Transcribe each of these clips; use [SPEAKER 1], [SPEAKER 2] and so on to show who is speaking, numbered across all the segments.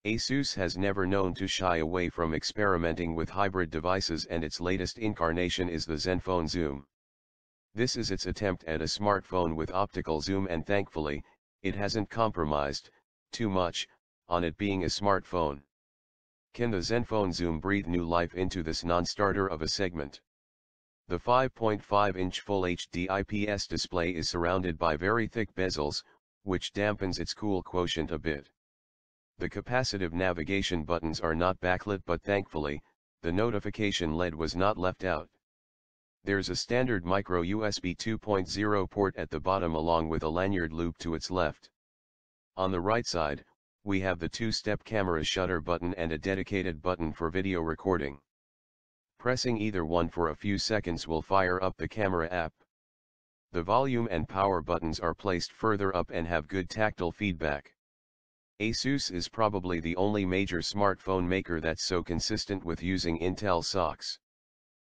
[SPEAKER 1] Asus has never known to shy away from experimenting with hybrid devices, and its latest incarnation is the ZenFone Zoom. This is its attempt at a smartphone with optical zoom, and thankfully, it hasn't compromised too much on it being a smartphone. Can the ZenFone Zoom breathe new life into this non-starter of a segment? The 5.5-inch Full HD IPS display is surrounded by very thick bezels, which dampens its cool quotient a bit. The capacitive navigation buttons are not backlit, but thankfully, the notification LED was not left out. There's a standard micro USB 2.0 port at the bottom along with a lanyard loop to its left. On the right side, we have the two-step camera shutter button and a dedicated button for video recording. Pressing either one for a few seconds will fire up the camera app. The volume and power buttons are placed further up and have good tactile feedback. Asus is probably the only major smartphone maker that's so consistent with using Intel SoCs.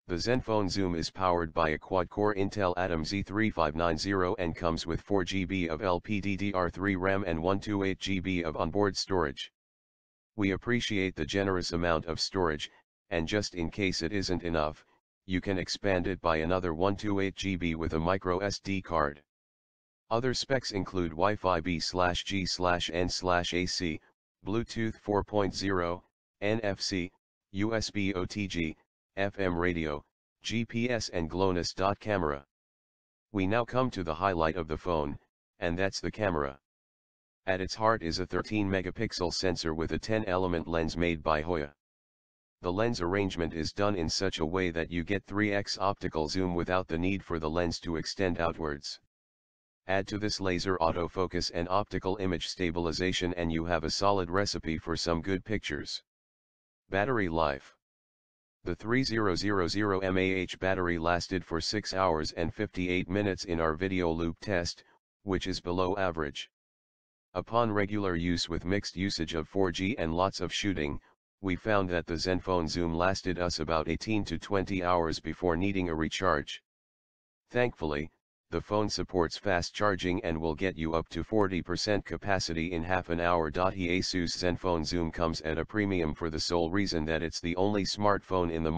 [SPEAKER 1] The ZenFone Zoom is powered by a quad-core Intel Atom Z3590 and comes with 4 GB of LPDDR3 RAM and 128 GB of onboard storage. We appreciate the generous amount of storage, and just in case it isn't enough, you can expand it by another 128 GB with a micro SD card. Other specs include Wi-Fi B/G/N/AC, Bluetooth 4.0, NFC, USB OTG, FM radio, GPS and GLONASS camera. We now come to the highlight of the phone, and that's the camera. At its heart is a 13-megapixel sensor with a 10-element lens made by Hoya. The lens arrangement is done in such a way that you get 3x optical zoom without the need for the lens to extend outwards. Add to this laser autofocus and optical image stabilization and you have a solid recipe for some good pictures. Battery life. The 3000 mAh battery lasted for 6 hours and 58 minutes in our video loop test, which is below average. Upon regular use with mixed usage of 4G and lots of shooting, we found that the ZenFone Zoom lasted us about 18 to 20 hours before needing a recharge. Thankfully, the phone supports fast charging and will get you up to 40% capacity in half an hour. The Asus ZenFone Zoom comes at a premium for the sole reason that it's the only smartphone in the market